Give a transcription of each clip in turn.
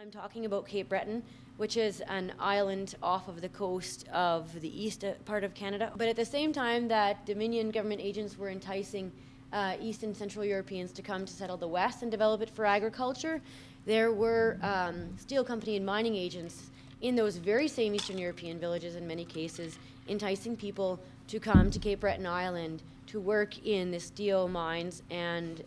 I'm talking about Cape Breton, which is an island off of the coast of the east part of Canada. But at the same time that Dominion government agents were enticing East and Central Europeans to come to settle the West and develop it for agriculture, there were steel company and mining agents in those very same Eastern European villages in many cases, enticing people to come to Cape Breton Island to work in the steel mines and,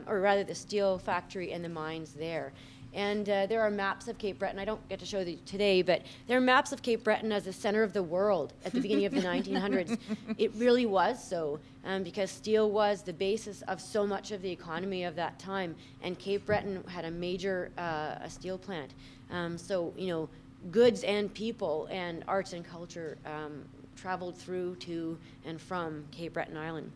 or rather the steel factory and the mines there. And there are maps of Cape Breton. I don't get to show you today, but there are maps of Cape Breton as the center of the world at the beginning of the 1900s. It really was so, because steel was the basis of so much of the economy of that time, and Cape Breton had a major a steel plant. So, you know, goods and people and arts and culture traveled through to and from Cape Breton Island.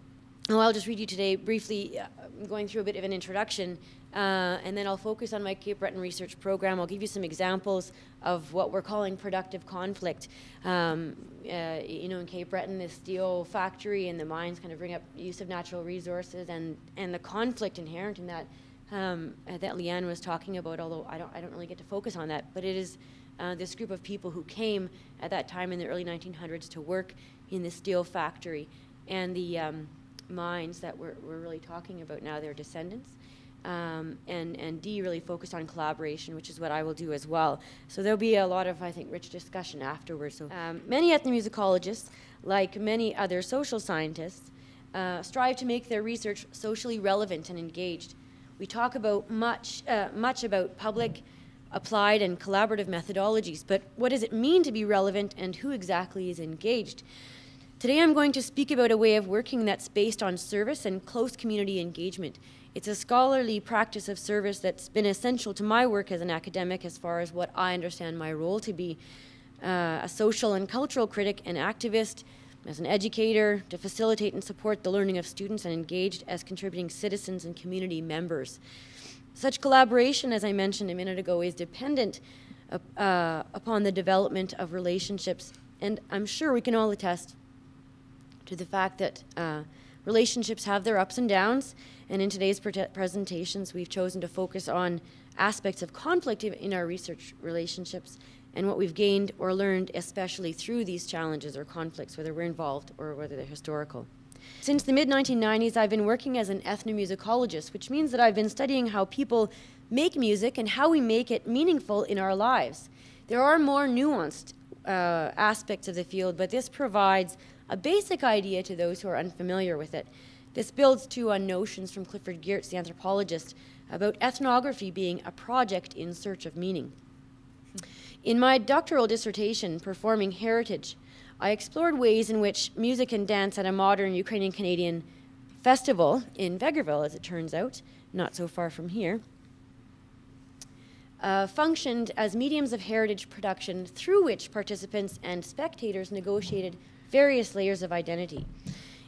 Well, I'll just read you today briefly, going through a bit of an introduction, and then I'll focus on my Cape Breton research program. I'll give you some examples of what we're calling productive conflict. You know, in Cape Breton, the steel factory and the mines kind of bring up use of natural resources and the conflict inherent in that that Leanne was talking about, although I don't really get to focus on that, but it is this group of people who came at that time in the early 1900s to work in the steel factory and the mines that we're really talking about now, their descendants. And Dee really focused on collaboration, which is what I will do as well. So there'll be a lot of, I think, rich discussion afterwards. So many ethnomusicologists, like many other social scientists, strive to make their research socially relevant and engaged. We talk about much about public, applied, and collaborative methodologies, but what does it mean to be relevant and who exactly is engaged? Today I'm going to speak about a way of working that's based on service and close community engagement. It's a scholarly practice of service that's been essential to my work as an academic as far as what I understand my role to be. A social and cultural critic and activist, as an educator, to facilitate and support the learning of students and engaged as contributing citizens and community members. Such collaboration, as I mentioned a minute ago, is dependent upon the development of relationships, and I'm sure we can all attest to the fact that relationships have their ups and downs, and in today's presentations we've chosen to focus on aspects of conflict in our research relationships and what we've gained or learned, especially through these challenges or conflicts, whether we're involved or whether they're historical. Since the mid-1990s, I've been working as an ethnomusicologist, which means that I've been studying how people make music and how we make it meaningful in our lives. There are more nuanced aspects of the field, but this provides a basic idea to those who are unfamiliar with it. This builds too on notions from Clifford Geertz, the anthropologist, about ethnography being a project in search of meaning. In my doctoral dissertation, Performing Heritage, I explored ways in which music and dance at a modern Ukrainian-Canadian festival in Vegreville, as it turns out, not so far from here, functioned as mediums of heritage production through which participants and spectators negotiated various layers of identity.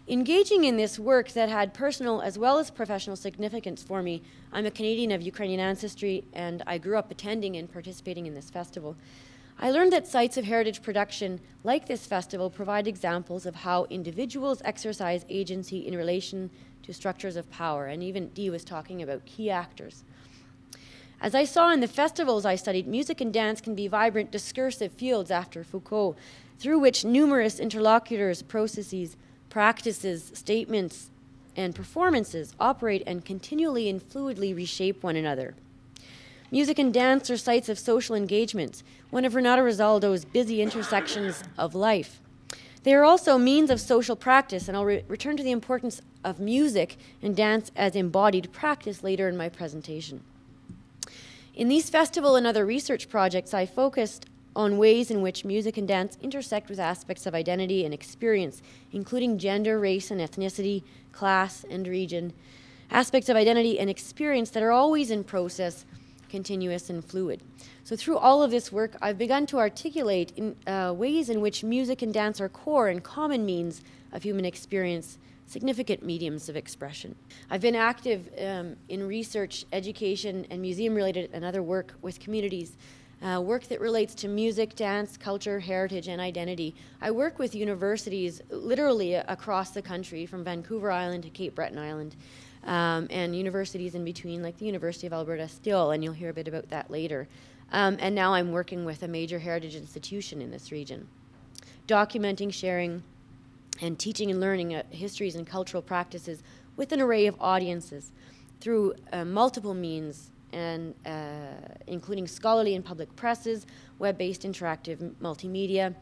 Engaging in this work that had personal as well as professional significance for me, I'm a Canadian of Ukrainian ancestry, and I grew up attending and participating in this festival. I learned that sites of heritage production like this festival provide examples of how individuals exercise agency in relation to structures of power, and even Dee was talking about key actors. As I saw in the festivals I studied, music and dance can be vibrant discursive fields after Foucault, through which numerous interlocutors, processes, practices, statements, and performances operate and continually and fluidly reshape one another. Music and dance are sites of social engagement, one of Renato Rosaldo's busy intersections of life. They are also means of social practice, and I'll return to the importance of music and dance as embodied practice later in my presentation. In these festival and other research projects, I focused on ways in which music and dance intersect with aspects of identity and experience, including gender, race, and ethnicity, class, and region, aspects of identity and experience that are always in process, continuous, and fluid. So through all of this work, I've begun to articulate ways in which music and dance are core and common means of human experience, significant mediums of expression. I've been active in research, education, and museum-related and other work with communities, work that relates to music, dance, culture, heritage, and identity. I work with universities literally across the country, from Vancouver Island to Cape Breton Island, and universities in between, like the University of Alberta still, and you'll hear a bit about that later. and now I'm working with a major heritage institution in this region, documenting, sharing, and teaching and learning histories and cultural practices with an array of audiences through multiple means, and including scholarly and public presses, web-based interactive multimedia,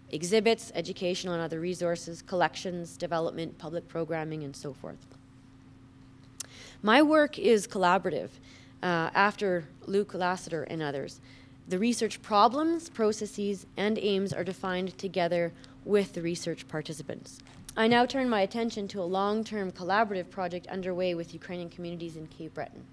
exhibits, educational and other resources, collections, development, public programming, and so forth. My work is collaborative. After Luke Lassiter and others, the research problems, processes, and aims are defined together with the research participants. I now turn my attention to a long-term collaborative project underway with Ukrainian communities in Cape Breton.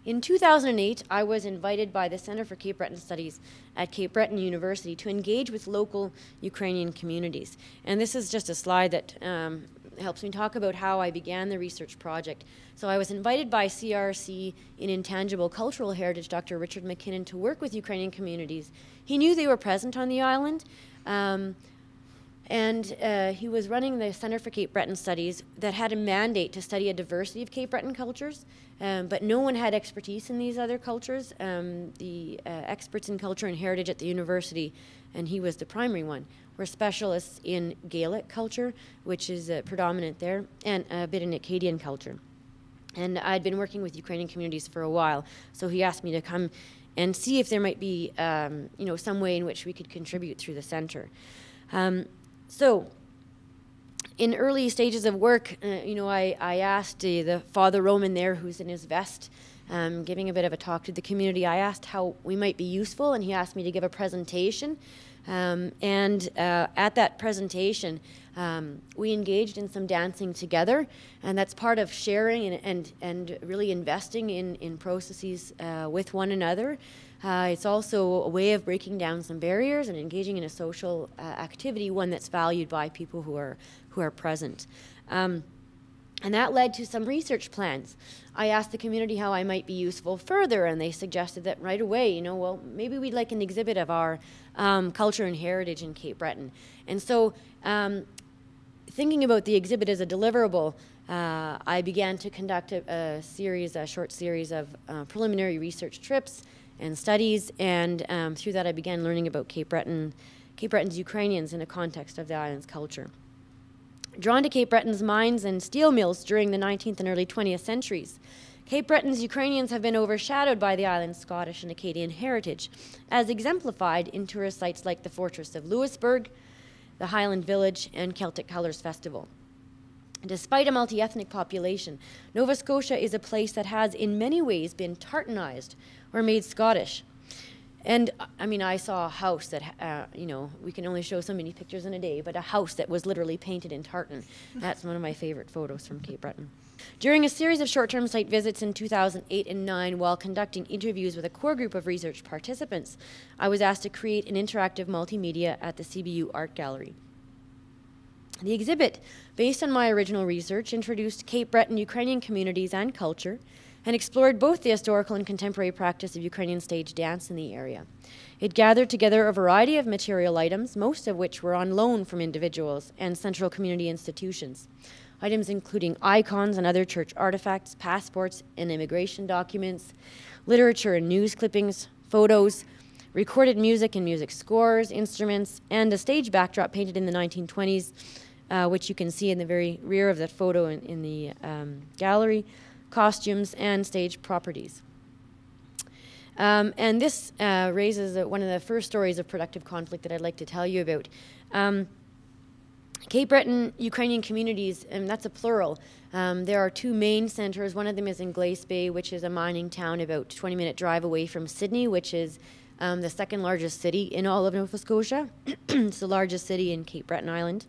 In 2008, I was invited by the Center for Cape Breton Studies at Cape Breton University to engage with local Ukrainian communities. And this is just a slide that helps me talk about how I began the research project. So I was invited by CRC in Intangible Cultural Heritage, Dr. Richard McKinnon, to work with Ukrainian communities. He knew they were present on the island, and he was running the Center for Cape Breton Studies that had a mandate to study a diversity of Cape Breton cultures, but no one had expertise in these other cultures. The experts in culture and heritage at the university, and he was the primary one, were specialists in Gaelic culture, which is predominant there, and a bit in Acadian culture. And I'd been working with Ukrainian communities for a while, so he asked me to come and see if there might be some way in which we could contribute through the center. So in early stages of work, I asked the Father Roman there, who's in his vest, giving a bit of a talk to the community. I asked how we might be useful, and he asked me to give a presentation. At that presentation, we engaged in some dancing together, and that's part of sharing and really investing in processes with one another. It's also a way of breaking down some barriers and engaging in a social activity, one that's valued by people who are present. And that led to some research plans. I asked the community how I might be useful further, and they suggested that right away, well, maybe we'd like an exhibit of our culture and heritage in Cape Breton. And so thinking about the exhibit as a deliverable, I began to conduct a short series of preliminary research trips and studies, and through that I began learning about Cape Breton's Ukrainians in the context of the island's culture. Drawn to Cape Breton's mines and steel mills during the 19th and early 20th centuries, Cape Breton's Ukrainians have been overshadowed by the island's Scottish and Acadian heritage, as exemplified in tourist sites like the Fortress of Louisbourg, the Highland Village, and Celtic Colours Festival. Despite a multi-ethnic population, Nova Scotia is a place that has in many ways been tartanized or made Scottish. And I mean, I saw a house that, we can only show so many pictures in a day, but a house that was literally painted in tartan. That's one of my favorite photos from Cape Breton. During a series of short-term site visits in 2008 and 2009, while conducting interviews with a core group of research participants, I was asked to create an interactive multimedia at the CBU Art Gallery. The exhibit, based on my original research, introduced Cape Breton Ukrainian communities and culture, and explored both the historical and contemporary practice of Ukrainian stage dance in the area. It gathered together a variety of material items, most of which were on loan from individuals and central community institutions. Items including icons and other church artifacts, passports and immigration documents, literature and news clippings, photos, recorded music and music scores, instruments, and a stage backdrop painted in the 1920s, which you can see in the very rear of that photo in the gallery, costumes, and stage properties. And this raises one of the first stories of productive conflict that I'd like to tell you about. Cape Breton Ukrainian communities, and that's a plural. There are two main centers. One of them is in Glace Bay, which is a mining town about a 20-minute drive away from Sydney, which is the second largest city in all of Nova Scotia. It's the largest city in Cape Breton Island.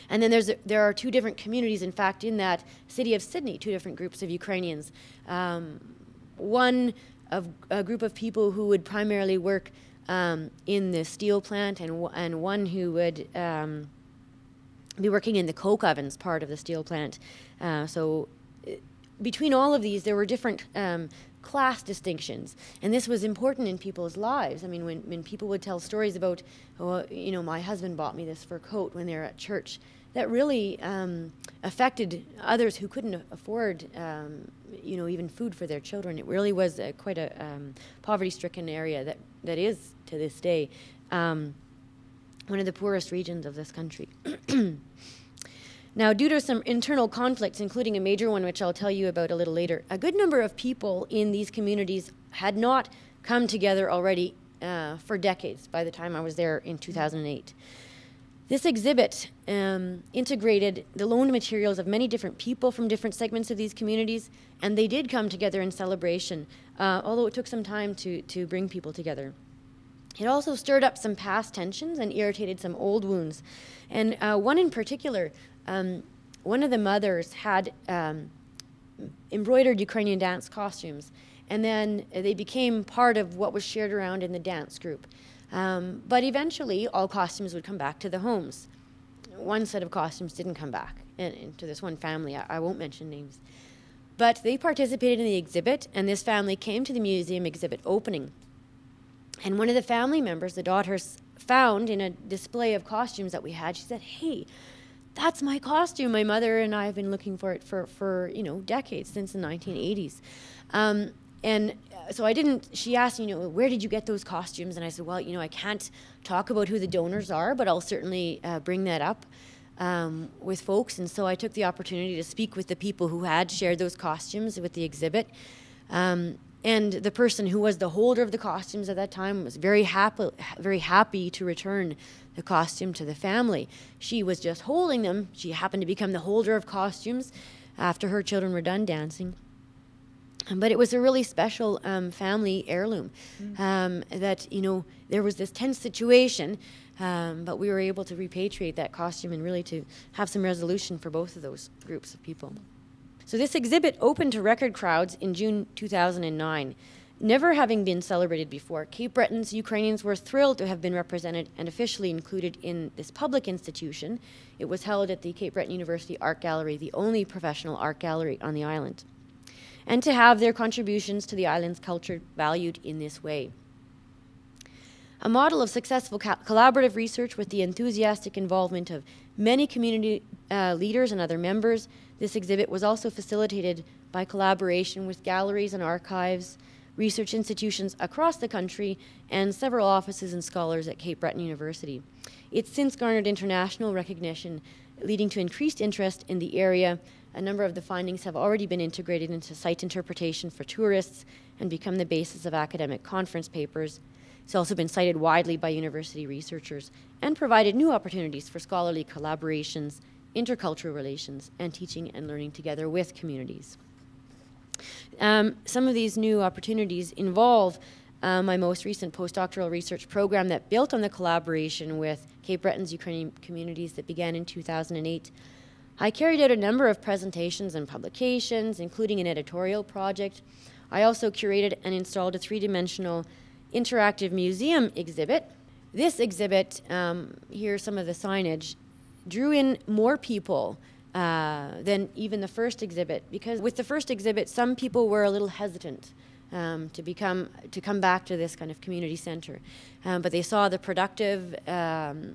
And then there are two different communities, in fact, in that city of Sydney, two different groups of Ukrainians. One of a group of people who would primarily work in the steel plant, and one who would be working in the coke ovens part of the steel plant. So between all of these, there were different class distinctions, and this was important in people's lives. I mean, when people would tell stories about, my husband bought me this fur coat when they were at church, that really affected others who couldn't afford, even food for their children. It really was quite a poverty-stricken area that is, to this day, one of the poorest regions of this country. Now, due to some internal conflicts, including a major one, which I'll tell you about a little later, a good number of people in these communities had not come together already for decades by the time I was there in 2008. This exhibit integrated the loaned materials of many different people from different segments of these communities, and they did come together in celebration, although it took some time to bring people together. It also stirred up some past tensions and irritated some old wounds. And one in particular, one of the mothers had embroidered Ukrainian dance costumes, and then they became part of what was shared around in the dance group. But eventually, all costumes would come back to the homes. One set of costumes didn't come back to this one family. I won't mention names. But they participated in the exhibit, and this family came to the museum exhibit opening. And one of the family members, the daughters, found in a display of costumes that we had, she said, "Hey, that's my costume. My mother and I have been looking for it for decades, since the 1980s. And so she asked, where did you get those costumes? And I said, well, I can't talk about who the donors are, but I'll certainly bring that up with folks. And so I took the opportunity to speak with the people who had shared those costumes with the exhibit. And the person who was the holder of the costumes at that time was very happy to return the costume to the family. She was just holding them. She happened to become the holder of costumes after her children were done dancing. But it was a really special family heirloom that, there was this tense situation, but we were able to repatriate that costume and really to have some resolution for both of those groups of people. So this exhibit opened to record crowds in June 2009. Never having been celebrated before, Cape Breton's Ukrainians were thrilled to have been represented and officially included in this public institution. It was held at the Cape Breton University Art Gallery, the only professional art gallery on the island, and to have their contributions to the island's culture valued in this way. A model of successful collaborative research with the enthusiastic involvement of many community leaders and other members, this exhibit was also facilitated by collaboration with galleries and archives, research institutions across the country, and several offices and scholars at Cape Breton University. It's since garnered international recognition, leading to increased interest in the area. A number of the findings have already been integrated into site interpretation for tourists and become the basis of academic conference papers. It's also been cited widely by university researchers and provided new opportunities for scholarly collaborations, intercultural relations, and teaching and learning together with communities. Some of these new opportunities involve my most recent postdoctoral research program that built on the collaboration with Cape Breton's Ukrainian communities that began in 2008. I carried out a number of presentations and publications, including an editorial project. I also curated and installed a three-dimensional interactive museum exhibit. This exhibit, here's some of the signage, drew in more people than even the first exhibit, because with the first exhibit, some people were a little hesitant to come back to this kind of community center. But they saw the productive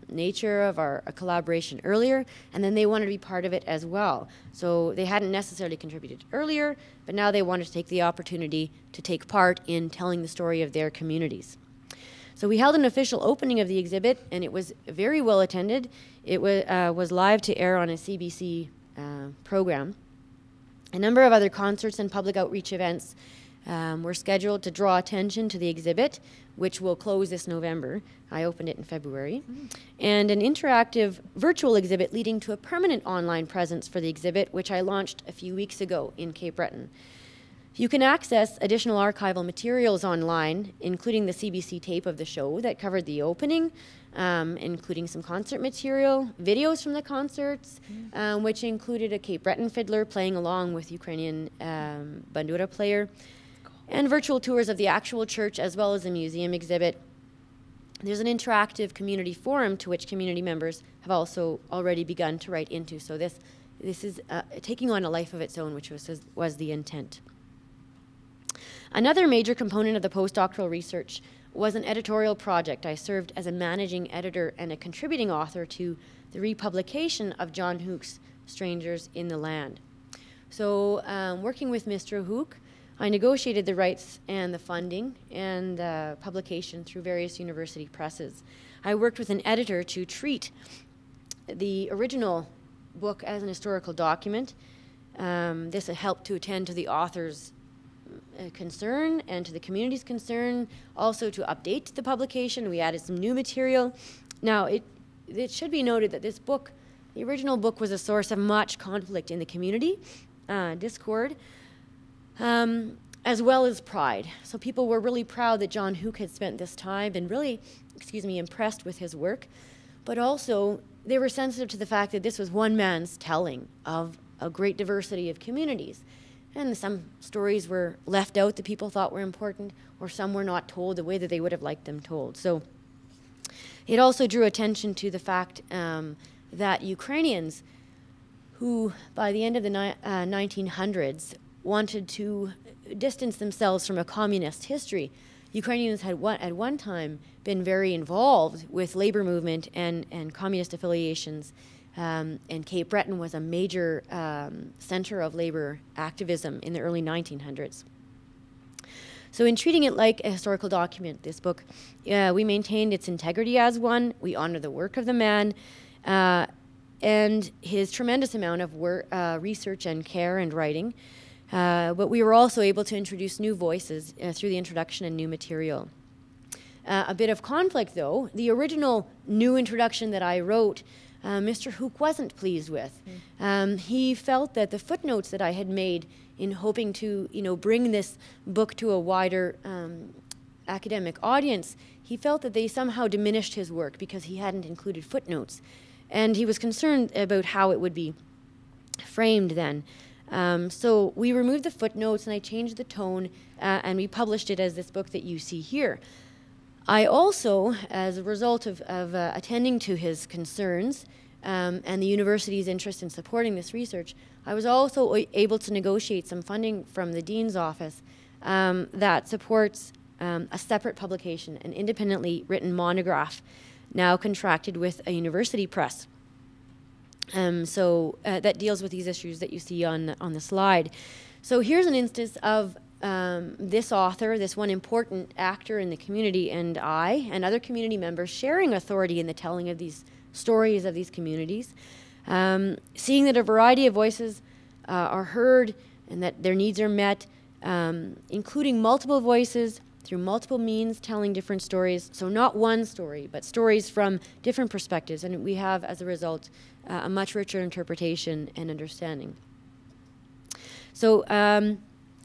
nature of our collaboration earlier, and then they wanted to be part of it as well. So they hadn't necessarily contributed earlier, but now they wanted to take the opportunity to take part in telling the story of their communities. So we held an official opening of the exhibit, and it was very well attended. It was live to air on a CBC program. A number of other concerts and public outreach events were scheduled to draw attention to the exhibit, which will close this November. I opened it in February. And an interactive virtual exhibit leading to a permanent online presence for the exhibit, which I launched a few weeks ago in Cape Breton. You can access additional archival materials online, including the CBC tape of the show that covered the opening, including some concert material, videos from the concerts, which included a Cape Breton fiddler playing along with Ukrainian bandura player, and virtual tours of the actual church as well as the museum exhibit. There's an interactive community forum to which community members have also already begun to write into. So this is taking on a life of its own, which was the intent. Another major component of the postdoctoral research was an editorial project. I served as a managing editor and a contributing author to the republication of John Hooke's Strangers in the Land. So working with Mr. Hook, I negotiated the rights and the funding and publication through various university presses. I worked with an editor to treat the original book as an historical document. This helped to attend to the author's concern and to the community's concern, also to update the publication. We added some new material. Now, it should be noted that this book, the original book, was a source of much conflict in the community, discord, as well as pride. So people were really proud that John Hook had spent this time and really, impressed with his work, but also they were sensitive to the fact that this was one man's telling of a great diversity of communities. And some stories were left out that people thought were important, or some were not told the way that they would have liked them told. So it also drew attention to the fact that Ukrainians, who by the end of the 1900s wanted to distance themselves from a communist history, Ukrainians had at one time been very involved with labor movement and communist affiliations. And Cape Breton was a major center of labor activism in the early 1900s. So in treating it like a historical document, this book, we maintained its integrity as one. We honor the work of the man and his tremendous amount of work, research and care and writing. But we were also able to introduce new voices through the introduction and new material. A bit of conflict, though. The original new introduction that I wrote, Mr. Hook wasn't pleased with. He felt that the footnotes that I had made in hoping to, bring this book to a wider academic audience, he felt that they somehow diminished his work because he hadn't included footnotes. And he was concerned about how it would be framed then. So we removed the footnotes and I changed the tone and we published it as this book that you see here. I also, as a result of attending to his concerns and the university's interest in supporting this research, I was also able to negotiate some funding from the Dean's office that supports a separate publication, an independently written monograph, now contracted with a university press. That deals with these issues that you see on the slide. So here's an instance of this author, this one important actor in the community, and I and other community members sharing authority in the telling of these stories of these communities, seeing that a variety of voices are heard and that their needs are met, including multiple voices through multiple means telling different stories. So not one story, but stories from different perspectives. And we have, as a result, a much richer interpretation and understanding. So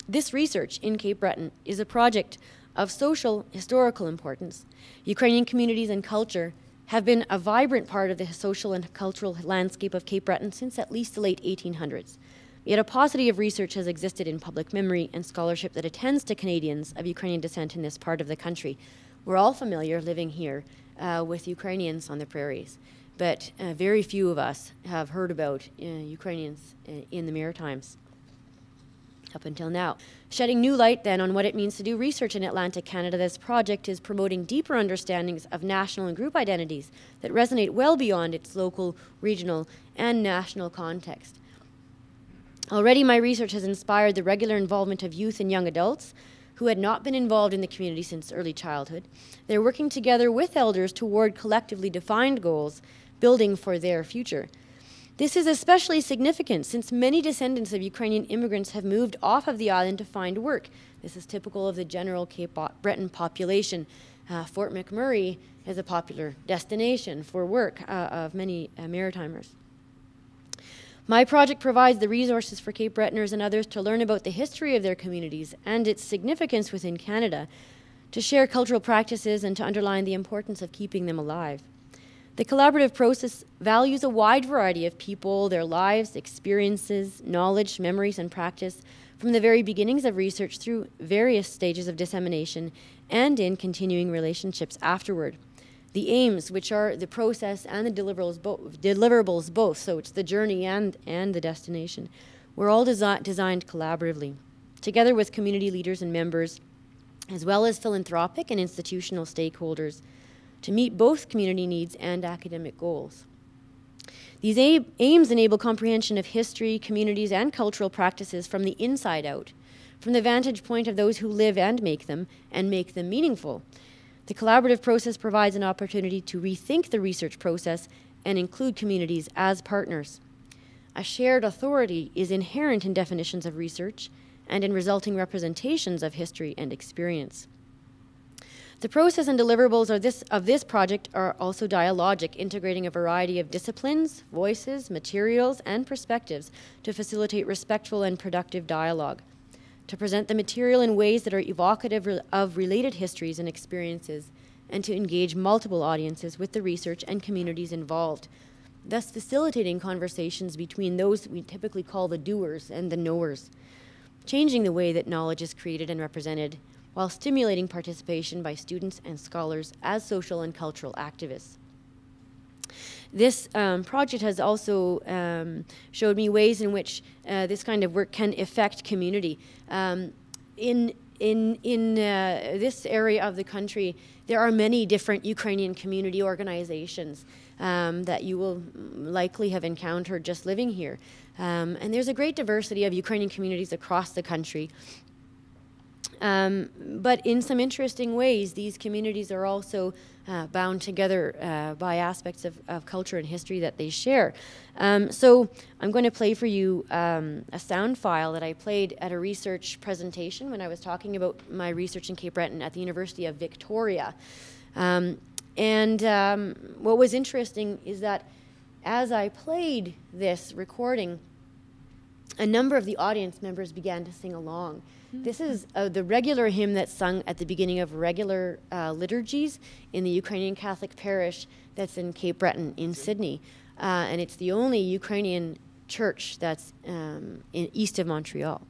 this research in Cape Breton is a project of social historical importance. Ukrainian communities and culture have been a vibrant part of the social and cultural landscape of Cape Breton since at least the late 1800s. Yet a paucity of research has existed in public memory and scholarship that attends to Canadians of Ukrainian descent in this part of the country. We're all familiar living here with Ukrainians on the prairies, but very few of us have heard about Ukrainians in the Maritimes up until now. Shedding new light then on what it means to do research in Atlantic Canada, this project is promoting deeper understandings of national and group identities that resonate well beyond its local, regional, and national context. Already my research has inspired the regular involvement of youth and young adults who had not been involved in the community since early childhood. They're working together with elders toward collectively defined goals, building for their future. This is especially significant since many descendants of Ukrainian immigrants have moved off of the island to find work. This is typical of the general Cape Breton population. Fort McMurray is a popular destination for work of many Maritimers. My project provides the resources for Cape Bretoners and others to learn about the history of their communities and its significance within Canada, to share cultural practices and to underline the importance of keeping them alive. The collaborative process values a wide variety of people, their lives, experiences, knowledge, memories, and practice from the very beginnings of research through various stages of dissemination and in continuing relationships afterward. The aims, which are the process and the deliverables both, so it's the journey and the destination, were all designed collaboratively, together with community leaders and members, as well as philanthropic and institutional stakeholders, to meet both community needs and academic goals. These aims enable comprehension of history, communities, and cultural practices from the inside out, from the vantage point of those who live and make them meaningful. The collaborative process provides an opportunity to rethink the research process and include communities as partners. A shared authority is inherent in definitions of research and in resulting representations of history and experience. The process and deliverables of this project are also dialogic, integrating a variety of disciplines, voices, materials, and perspectives to facilitate respectful and productive dialogue, to present the material in ways that are evocative of related histories and experiences, and to engage multiple audiences with the research and communities involved, thus facilitating conversations between those we typically call the doers and the knowers, changing the way that knowledge is created and represented, while stimulating participation by students and scholars as social and cultural activists. This project has also showed me ways in which this kind of work can affect community. In this area of the country, there are many different Ukrainian community organizations that you will likely have encountered just living here. And there's a great diversity of Ukrainian communities across the country. But in some interesting ways, these communities are also bound together by aspects of culture and history that they share. So I'm going to play for you a sound file that I played at a research presentation when I was talking about my research in Cape Breton at the University of Victoria. What was interesting is that as I played this recording, a number of the audience members began to sing along. This is the regular hymn that's sung at the beginning of regular liturgies in the Ukrainian Catholic parish that's in Cape Breton in Sydney. And it's the only Ukrainian church that's east of Montreal.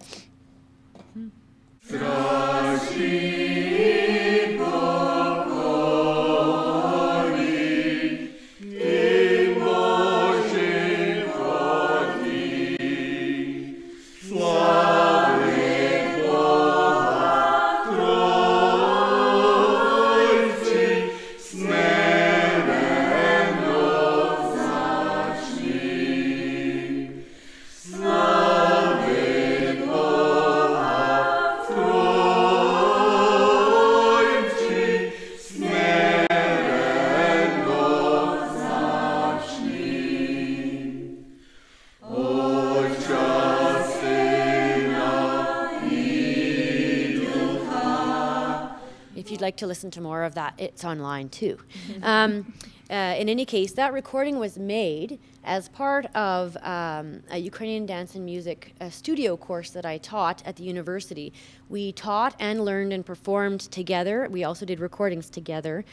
Like to listen to more of that, it's online too. In any case, that recording was made as part of a Ukrainian dance and music studio course that I taught at the university. We taught and learned and performed together. We also did recordings together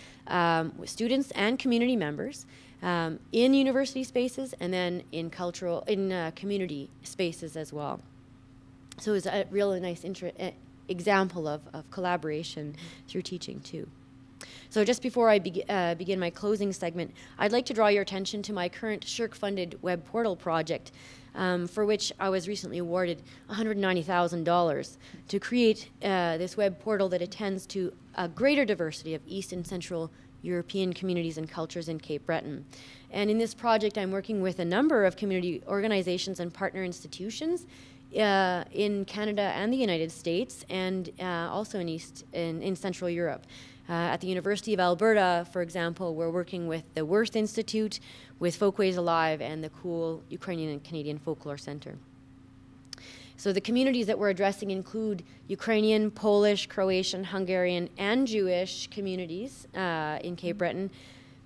with students and community members in university spaces and then in community spaces as well. So it was a really nice example of collaboration through teaching too. So just before I begin my closing segment, I'd like to draw your attention to my current SSHRC-funded web portal project, for which I was recently awarded $190,000 to create this web portal that attends to a greater diversity of East and Central European communities and cultures in Cape Breton. And in this project, I'm working with a number of community organizations and partner institutions in Canada and the United States, and also in Central Europe. At the University of Alberta, for example, we're working with the Worth Institute, with Folkways Alive, and the cool Ukrainian and Canadian Folklore Center. So the communities that we're addressing include Ukrainian, Polish, Croatian, Hungarian, and Jewish communities in Cape Breton,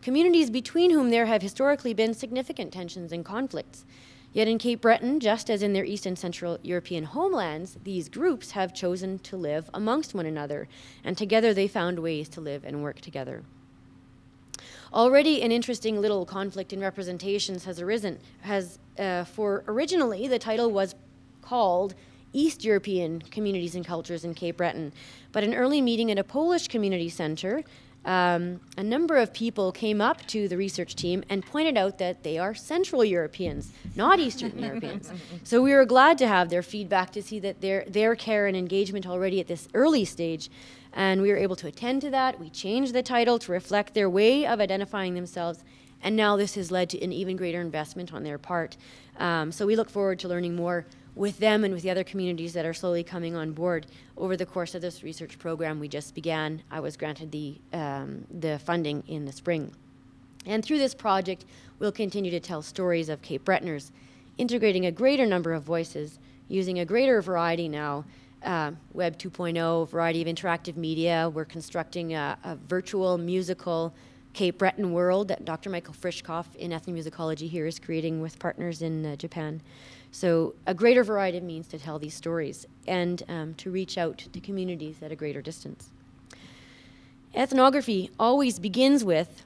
communities between whom there have historically been significant tensions and conflicts. Yet in Cape Breton, just as in their East and Central European homelands, these groups have chosen to live amongst one another, and together they found ways to live and work together. Already an interesting little conflict in representations has arisen. Originally the title was called East European Communities and Cultures in Cape Breton, but an early meeting at a Polish community center, a number of people came up to the research team and pointed out that they are Central Europeans, not Eastern Europeans. So we were glad to have their feedback to see that their care and engagement already at this early stage, and we were able to attend to that. We changed the title to reflect their way of identifying themselves And now this has led to an even greater investment on their part. So we look forward to learning more with them and with the other communities that are slowly coming on board over the course of this research program we just began. I was granted the funding in the spring. And through this project, we'll continue to tell stories of Cape Bretoners, integrating a greater number of voices, using a greater variety now, Web 2.0, variety of interactive media. We're constructing a virtual musical Cape Breton world that Dr. Michael Frischkopf in Ethnomusicology here is creating with partners in Japan. So a greater variety of means to tell these stories and to reach out to communities at a greater distance. Ethnography always begins with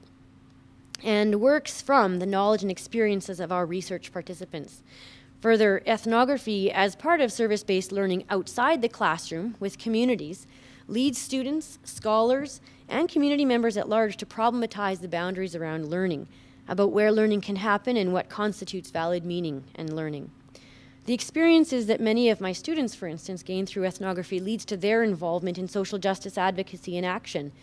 and works from the knowledge and experiences of our research participants. Further, ethnography, as part of service-based learning outside the classroom with communities, leads students, scholars, and community members at large to problematize the boundaries around learning, about where learning can happen and what constitutes valid meaning and learning. The experiences that many of my students, for instance, gain through ethnography leads to their involvement in social justice advocacy and action.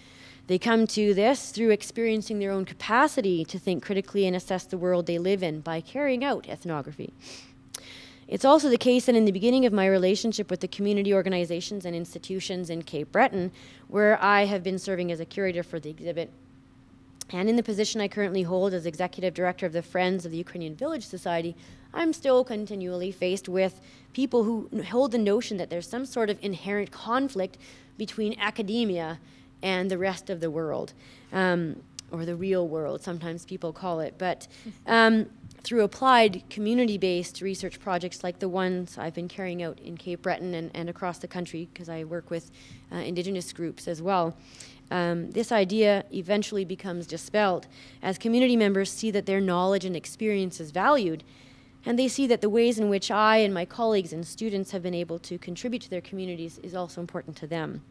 They come to this through experiencing their own capacity to think critically and assess the world they live in by carrying out ethnography. It's also the case that in the beginning of my relationship with the community organizations and institutions in Cape Breton, where I have been serving as a curator for the exhibit, and in the position I currently hold as executive director of the Friends of the Ukrainian Village Society, I'm still continually faced with people who hold the notion that there's some sort of inherent conflict between academia and the rest of the world, or the real world, sometimes people call it. But through applied community-based research projects like the ones I've been carrying out in Cape Breton and across the country, because I work with Indigenous groups as well, this idea eventually becomes dispelled as community members see that their knowledge and experience is valued, and they see that the ways in which I and my colleagues and students have been able to contribute to their communities is also important to them.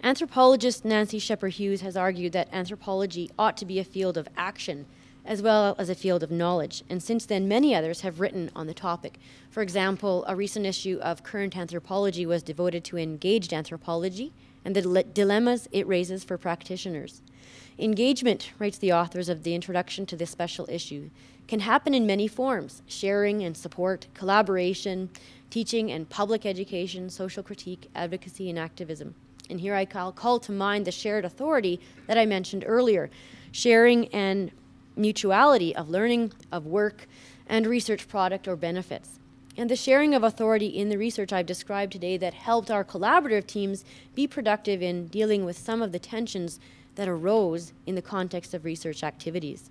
Anthropologist Nancy Shepherd-Hughes has argued that anthropology ought to be a field of action as well as a field of knowledge, and since then many others have written on the topic. For example, a recent issue of Current Anthropology was devoted to engaged anthropology and the dilemmas it raises for practitioners. Engagement, writes the authors of the introduction to this special issue, can happen in many forms: sharing and support, collaboration, teaching and public education, social critique, advocacy, and activism. And here I call to mind the shared authority that I mentioned earlier, sharing and mutuality of learning, of work, and research product or benefits. And the sharing of authority in the research I've described today that helped our collaborative teams be productive in dealing with some of the tensions that arose in the context of research activities.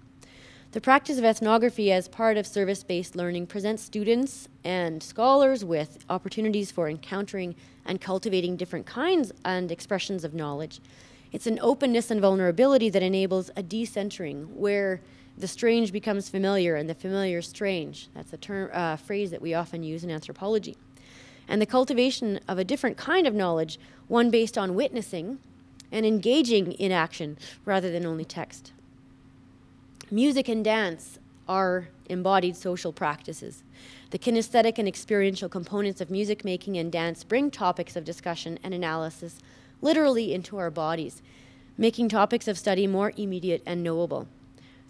The practice of ethnography as part of service-based learning presents students and scholars with opportunities for encountering and cultivating different kinds and expressions of knowledge. It's an openness and vulnerability that enables a decentering, where the strange becomes familiar and the familiar strange. That's a term, phrase that we often use in anthropology. And the cultivation of a different kind of knowledge, one based on witnessing and engaging in action rather than only text. Music and dance are embodied social practices. The kinesthetic and experiential components of music making and dance bring topics of discussion and analysis literally into our bodies, making topics of study more immediate and knowable.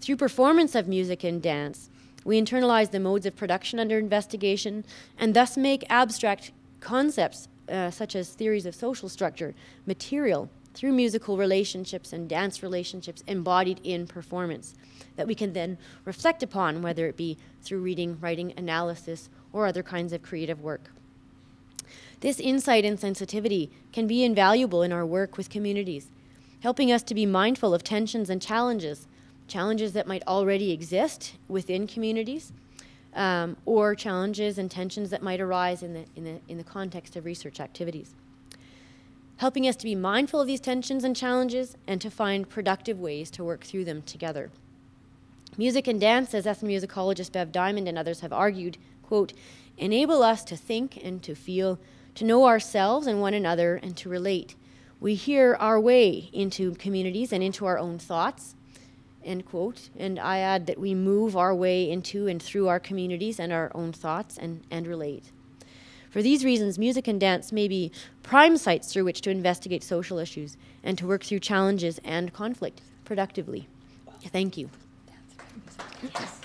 Through performance of music and dance, we internalize the modes of production under investigation and thus make abstract concepts such as theories of social structure material through musical relationships and dance relationships embodied in performance that we can then reflect upon, whether it be through reading, writing, analysis, or other kinds of creative work. This insight and sensitivity can be invaluable in our work with communities, helping us to be mindful of tensions and challenges that might already exist within communities, or challenges and tensions that might arise in the context of research activities. Helping us to be mindful of these tensions and challenges and to find productive ways to work through them together. Music and dance, as ethnomusicologist Bev Diamond and others have argued, quote, enable us to think and to feel, to know ourselves and one another, and to relate. We hear our way into communities and into our own thoughts, end quote. And I add that we move our way into and through our communities and our own thoughts and relate. For these reasons, music and dance may be prime sites through which to investigate social issues and to work through challenges and conflict productively. Thank you. Yes.